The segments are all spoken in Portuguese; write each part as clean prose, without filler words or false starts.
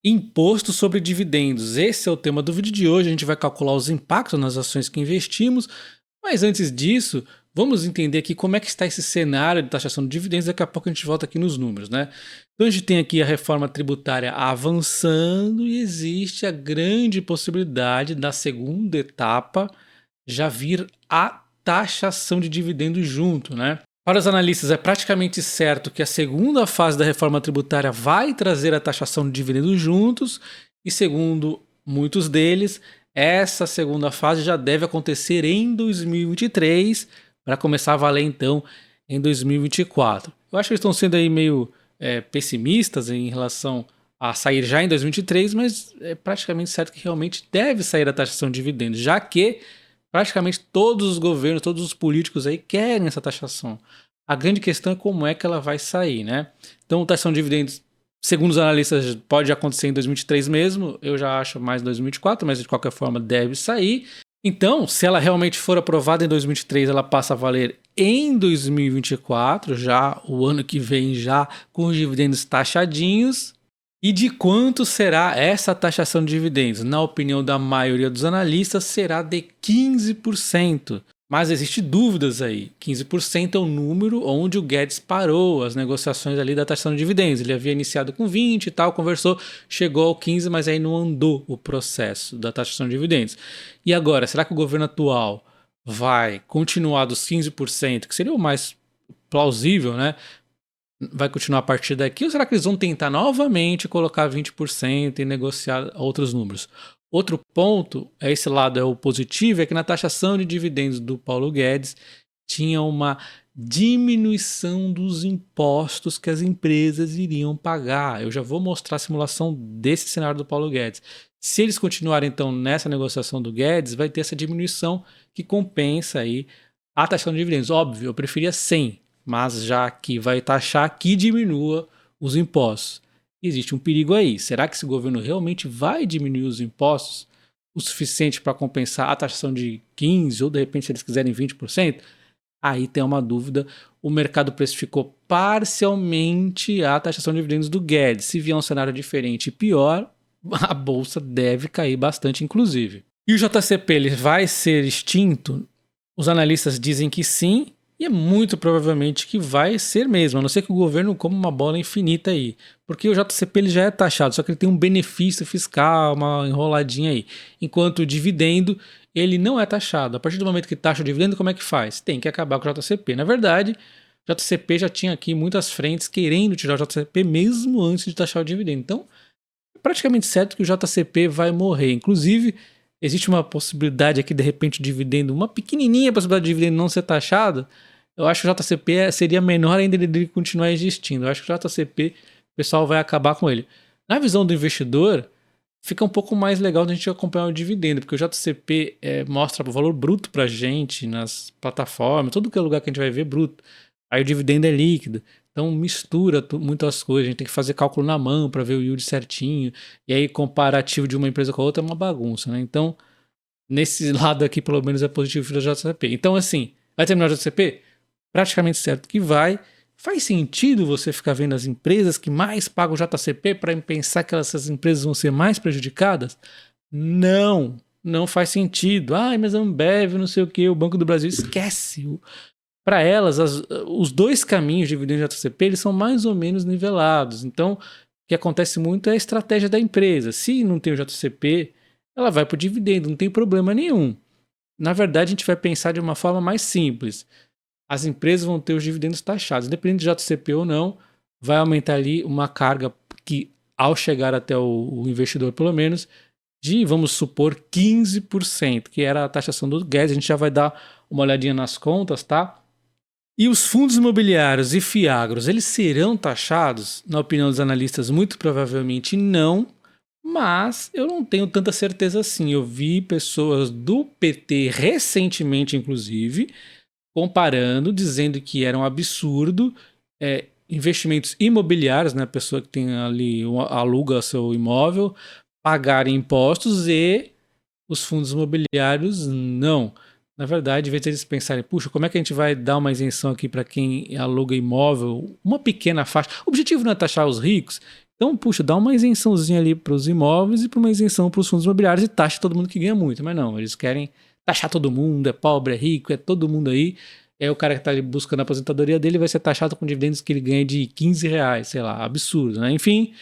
Imposto sobre dividendos. Esse é o tema do vídeo de hoje. A gente vai calcular os impactos nas ações que investimos. Mas antes disso, vamos entender aqui como é que está esse cenário de taxação de dividendos. Daqui a pouco a gente volta aqui nos números, né? Então a gente tem aqui a reforma tributária avançando e existe a grande possibilidade da segunda etapa já vir a taxação de dividendos junto, né? Para os analistas, é praticamente certo que a segunda fase da reforma tributária vai trazer a taxação de dividendos juntos, e segundo muitos deles, essa segunda fase já deve acontecer em 2023, para começar a valer então em 2024. Eu acho que eles estão sendo aí meio pessimistas em relação a sair já em 2023, mas é praticamente certo que realmente deve sair a taxação de dividendos, já que praticamente todos os governos, todos os políticos aí querem essa taxação. A grande questão é como é que ela vai sair, né? Então, a taxação de dividendos, segundo os analistas, pode acontecer em 2023 mesmo. Eu já acho mais em 2024, mas de qualquer forma deve sair. Então, se ela realmente for aprovada em 2023, ela passa a valer em 2024, já o ano que vem, já com os dividendos taxadinhos. E de quanto será essa taxação de dividendos? Na opinião da maioria dos analistas, será de 15%. Mas existe dúvidas aí. 15% é o número onde o Guedes parou as negociações ali da taxação de dividendos. Ele havia iniciado com 20 e tal, conversou, chegou ao 15, mas aí não andou o processo da taxação de dividendos. E agora, será que o governo atual vai continuar dos 15%, que seria o mais plausível, né? Vai continuar a partir daqui, ou será que eles vão tentar novamente colocar 20% e negociar outros números? Outro ponto, esse lado é o positivo, é que na taxação de dividendos do Paulo Guedes tinha uma diminuição dos impostos que as empresas iriam pagar. Eu já vou mostrar a simulação desse cenário do Paulo Guedes. Se eles continuarem então nessa negociação do Guedes, vai ter essa diminuição que compensa aí a taxação de dividendos. Óbvio, eu preferia 100, mas já que vai taxar, que diminua os impostos. Existe um perigo aí. Será que esse governo realmente vai diminuir os impostos o suficiente para compensar a taxação de 15% ou de repente se eles quiserem 20%? Aí tem uma dúvida. O mercado precificou parcialmente a taxação de dividendos do Guedes. Se vier um cenário diferente e pior, a bolsa deve cair bastante, inclusive. E o JCP ele vai ser extinto? Os analistas dizem que sim. E é muito provavelmente que vai ser mesmo, a não ser que o governo coma uma bola infinita aí. Porque o JCP ele já é taxado, só que ele tem um benefício fiscal, uma enroladinha aí. Enquanto o dividendo, ele não é taxado. A partir do momento que taxa o dividendo, como é que faz? Tem que acabar com o JCP. Na verdade, o JCP já tinha aqui muitas frentes querendo tirar o JCP mesmo antes de taxar o dividendo. Então, é praticamente certo que o JCP vai morrer. Inclusive, existe uma possibilidade aqui, de repente, o dividendo, uma pequenininha possibilidade de dividendo não ser taxado. Eu acho que o JCP seria menor ainda de continuar existindo. Eu acho que o JCP, o pessoal vai acabar com ele. Na visão do investidor, fica um pouco mais legal a gente acompanhar o dividendo, porque o JCP mostra o valor bruto pra gente nas plataformas, todo que é lugar que a gente vai ver bruto. Aí o dividendo é líquido. Então mistura muitas coisas, a gente tem que fazer cálculo na mão para ver o yield certinho. E aí comparativo de uma empresa com a outra é uma bagunça, né? Então, nesse lado aqui, pelo menos, é positivo para o JCP. Então, assim, vai terminar o JCP? Praticamente certo que vai. Faz sentido você ficar vendo as empresas que mais pagam o JCP para pensar que essas empresas vão ser mais prejudicadas? Não, não faz sentido. Ai, mas a Ambev, não sei o que, o Banco do Brasil, esquece. Para elas, os dois caminhos de dividendo de JCP eles são mais ou menos nivelados. Então, o que acontece muito é a estratégia da empresa. Se não tem o JCP, ela vai para o dividendo, não tem problema nenhum. Na verdade, a gente vai pensar de uma forma mais simples. As empresas vão ter os dividendos taxados. Independente de JCP ou não, vai aumentar ali uma carga que, ao chegar até o investidor, pelo menos, de, vamos supor, 15%, que era a taxação do Guedes. A gente já vai dar uma olhadinha nas contas, tá? E os fundos imobiliários e fiagros, eles serão taxados? Na opinião dos analistas, muito provavelmente não, mas eu não tenho tanta certeza assim. Eu vi pessoas do PT recentemente, inclusive, comparando, dizendo que era um absurdo investimentos imobiliários, né, a pessoa que tem ali, aluga seu imóvel, pagarem impostos e os fundos imobiliários não. Na verdade, em vez de eles pensarem, puxa, como é que a gente vai dar uma isenção aqui para quem aluga imóvel, uma pequena faixa. O objetivo não é taxar os ricos, Então, puxa, dá uma isençãozinha ali para os imóveis e para uma isenção para os fundos imobiliários e taxa todo mundo que ganha muito. Mas não, eles querem taxar todo mundo, é pobre, é rico, é todo mundo aí. É o cara que está ali buscando a aposentadoria dele vai ser taxado com dividendos que ele ganha de R$ 15, sei lá, absurdo, né? Enfim,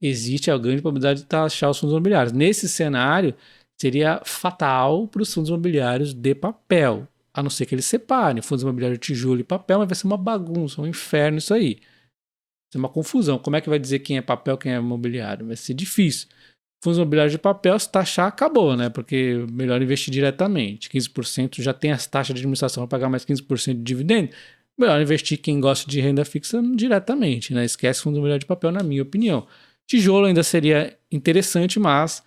existe a grande probabilidade de taxar os fundos imobiliários. Nesse cenário, seria fatal para os fundos imobiliários de papel, a não ser que eles separem fundos imobiliários de tijolo e papel, mas vai ser uma bagunça, um inferno isso aí. Vai ser uma confusão. Como é que vai dizer quem é papel, quem é imobiliário? Vai ser difícil. Fundos imobiliários de papel, se taxar, acabou, né? Porque melhor investir diretamente. 15% já tem as taxas de administração para pagar mais 15% de dividendo. Melhor investir quem gosta de renda fixa diretamente, né? Esquece fundo imobiliário de papel, na minha opinião. Tijolo ainda seria interessante, mas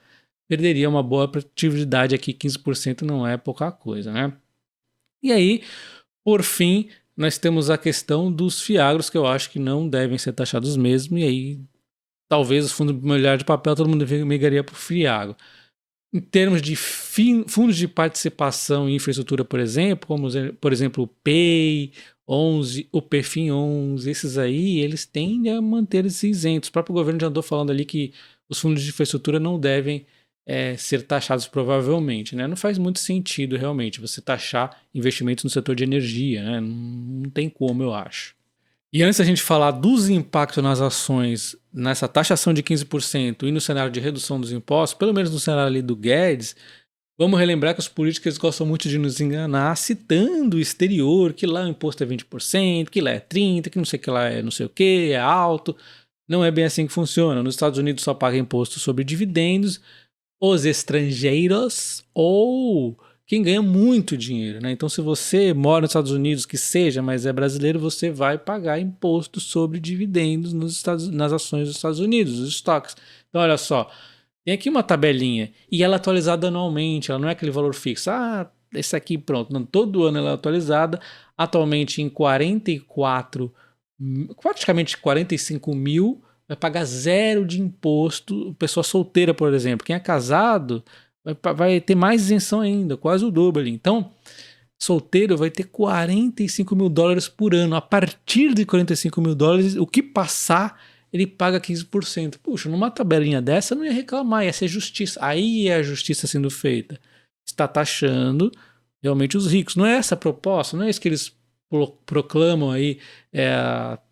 perderia uma boa produtividade aqui. 15% não é pouca coisa, né? E aí, por fim, nós temos a questão dos fiagros, que eu acho que não devem ser taxados mesmo, e aí talvez os fundos imobiliários de papel todo mundo migraria para o fiagro. Em termos de fundos de participação em infraestrutura, por exemplo, como por exemplo o PEI 11, o PEFIM 11, esses aí, eles tendem a manter-se isentos. O próprio governo já andou falando ali que os fundos de infraestrutura não devem ser taxados provavelmente, né? Não faz muito sentido realmente você taxar investimentos no setor de energia, né? Não tem como, eu acho. E antes da gente falar dos impactos nas ações, nessa taxação de 15% e no cenário de redução dos impostos, pelo menos no cenário ali do Guedes, vamos relembrar que os políticos gostam muito de nos enganar, citando o exterior, que lá o imposto é 20%, que lá é 30%, que não sei o que lá é não sei o que, é alto. Não é bem assim que funciona. Nos Estados Unidos só paga imposto sobre dividendos os estrangeiros ou quem ganha muito dinheiro, né? Então, se você mora nos Estados Unidos, que seja, mas é brasileiro, você vai pagar imposto sobre dividendos nas ações dos Estados Unidos, os estoques. Então, olha só, tem aqui uma tabelinha e ela é atualizada anualmente, ela não é aquele valor fixo. Ah, esse aqui pronto, não, todo ano ela é atualizada, atualmente em 44, praticamente 45 mil, vai pagar zero de imposto. Pessoa solteira, por exemplo, quem é casado vai ter mais isenção ainda, quase o dobro ali. Então, solteiro vai ter $45 mil por ano. A partir de $45 mil, o que passar, ele paga 15%. Puxa, numa tabelinha dessa eu não ia reclamar, ia ser justiça. Aí é a justiça sendo feita. Está taxando realmente os ricos. Não é essa a proposta, não é isso que eles proclamam aí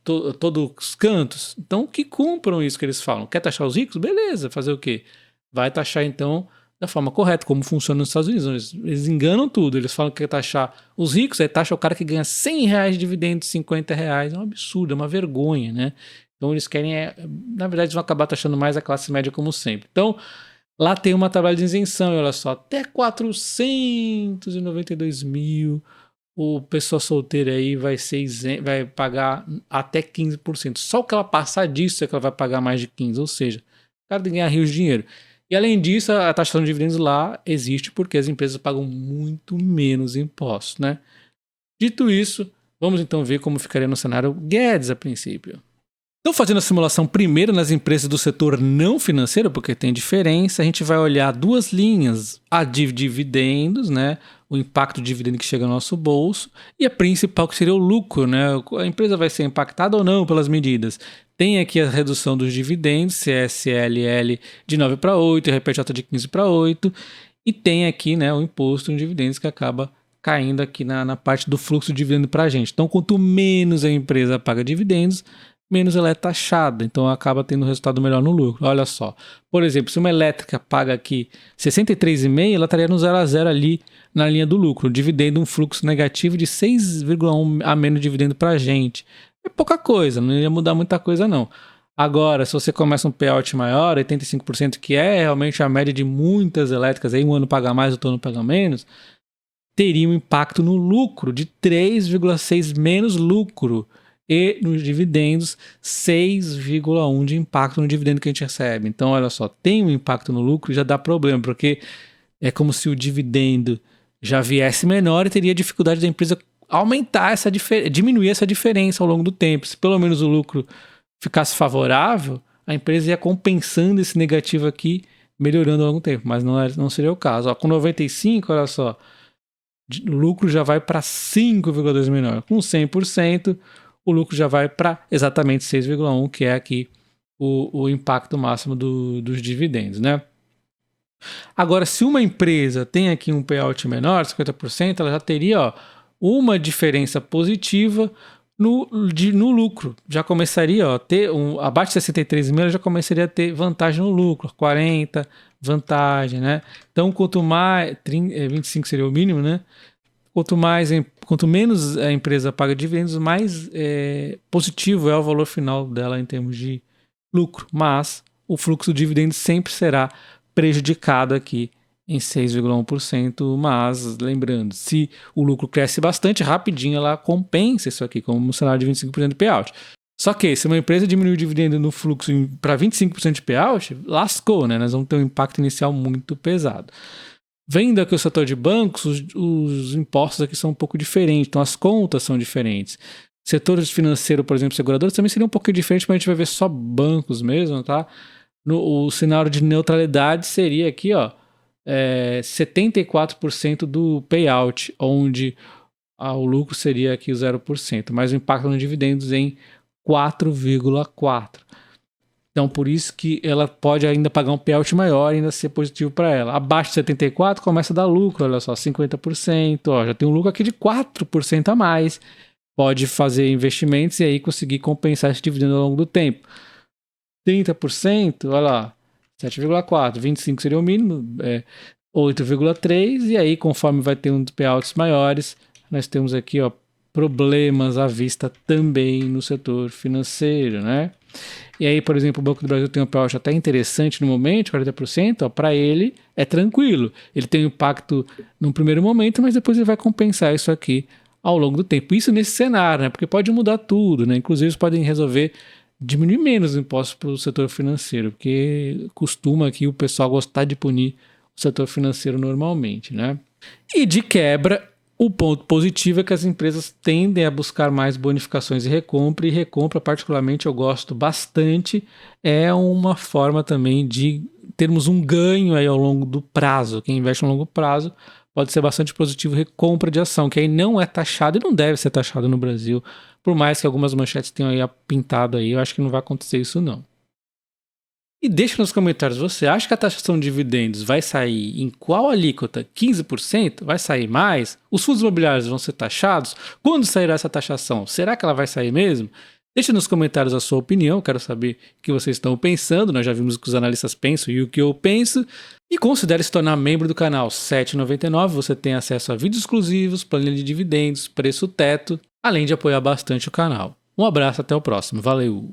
todos os cantos. Então, que cumpram isso que eles falam. Quer taxar os ricos? Beleza, fazer o quê? Vai taxar então da forma correta, como funciona nos Estados Unidos. Eles enganam tudo. Eles falam que quer taxar os ricos, aí taxa o cara que ganha R$100 de dividendos, R$50. É um absurdo, é uma vergonha, né? Então eles querem, na verdade, eles vão acabar taxando mais a classe média como sempre. Então, lá tem uma tabela de isenção, olha só, até 492 mil. O pessoa solteira aí vai pagar até 15%. Só o que ela passar disso é que ela vai pagar mais de 15%. Ou seja, o cara tem que ganhar rios de dinheiro. E além disso, a taxação de dividendos lá existe porque as empresas pagam muito menos impostos, né? Dito isso, vamos então ver como ficaria no cenário Guedes a princípio. Então, fazendo a simulação primeiro nas empresas do setor não financeiro, porque tem diferença, a gente vai olhar duas linhas, a de dividendos, né? O impacto do dividendo que chega no nosso bolso, e a principal que seria o lucro, né? A empresa vai ser impactada ou não pelas medidas. Tem aqui a redução dos dividendos, CSLL de 9 para 8, RPJ de 15 para 8, e tem aqui, né, o imposto em dividendos que acaba caindo aqui na parte do fluxo de dividendo para a gente. Então, quanto menos a empresa paga dividendos, menos ela é taxada, então acaba tendo um resultado melhor no lucro. Olha só, por exemplo, se uma elétrica paga aqui 63,5, ela estaria no 0 a 0 ali na linha do lucro, dividendo um fluxo negativo de 6,1 a menos dividendo para a gente. É pouca coisa, não ia mudar muita coisa não. Agora, se você começa um payout maior, 85%, que é realmente a média de muitas elétricas, aí um ano paga mais, outro ano paga menos, teria um impacto no lucro de 3,6 menos lucro. E nos dividendos, 6,1 de impacto no dividendo que a gente recebe. Então, olha só, tem um impacto no lucro e já dá problema, porque é como se o dividendo já viesse menor e teria dificuldade da empresa aumentar diminuir essa diferença ao longo do tempo. Se pelo menos o lucro ficasse favorável, a empresa ia compensando esse negativo aqui, melhorando ao longo do tempo, mas não seria o caso. Ó, com 95, olha só, o lucro já vai para 5,2 menor. Com 100%, o lucro já vai para exatamente 6,1, que é aqui o impacto máximo dos dividendos, né? Agora, se uma empresa tem aqui um payout menor, 50%, ela já teria, ó, uma diferença positiva no lucro. Já começaria, ó, ter abaixo de 63,5, ela já começaria a ter vantagem no lucro, 40 vantagem, né? Então, quanto mais 25 seria o mínimo, né? Quanto menos a empresa paga dividendos, mais positivo é o valor final dela em termos de lucro. Mas o fluxo de dividendos sempre será prejudicado aqui em 6,1%, mas lembrando, se o lucro cresce bastante, rapidinho ela compensa isso aqui, como um cenário de 25% de payout. Só que se uma empresa diminuir o dividendo no fluxo para 25% de payout, lascou, né? Nós vamos ter um impacto inicial muito pesado. Vendo aqui o setor de bancos, os impostos aqui são um pouco diferentes, então as contas são diferentes. Setor financeiro, por exemplo, seguradoras, também seria um pouco diferente, mas a gente vai ver só bancos mesmo, tá? O cenário de neutralidade seria aqui, ó, 74% do payout, onde o lucro seria aqui o 0%, mas o impacto nos dividendos em 4,4%. Então, por isso que ela pode ainda pagar um payout maior e ainda ser positivo para ela. Abaixo de 74 começa a dar lucro, olha só, 50%, ó, já tem um lucro aqui de 4% a mais. Pode fazer investimentos e aí conseguir compensar esse dividendo ao longo do tempo. 30%, olha lá, 7,4, 25 seria o mínimo, 8,3, e aí conforme vai ter uns payouts maiores, nós temos aqui, ó, problemas à vista também no setor financeiro, né? E aí, por exemplo, o Banco do Brasil tem um payout até interessante no momento, 40%, para ele é tranquilo. Ele tem um impacto no primeiro momento, mas depois ele vai compensar isso aqui ao longo do tempo. Isso nesse cenário, né? Porque pode mudar tudo, né? Inclusive, eles podem resolver diminuir menos os impostos para o setor financeiro, porque costuma aqui o pessoal gostar de punir o setor financeiro normalmente, né? E de quebra, o ponto positivo é que as empresas tendem a buscar mais bonificações e recompra particularmente eu gosto bastante, é uma forma também de termos um ganho aí ao longo do prazo. Quem investe no longo prazo pode ser bastante positivo recompra de ação, que aí não é taxado e não deve ser taxado no Brasil, por mais que algumas manchetes tenham aí pintado aí, eu acho que não vai acontecer isso não. E deixa nos comentários, você acha que a taxação de dividendos vai sair em qual alíquota? 15%? Vai sair mais? Os fundos imobiliários vão ser taxados? Quando sairá essa taxação? Será que ela vai sair mesmo? Deixa nos comentários a sua opinião, quero saber o que vocês estão pensando. Nós já vimos o que os analistas pensam e o que eu penso. E considere se tornar membro do canal. R$ 7,99, você tem acesso a vídeos exclusivos, planilha de dividendos, preço teto, além de apoiar bastante o canal. Um abraço, até o próximo. Valeu!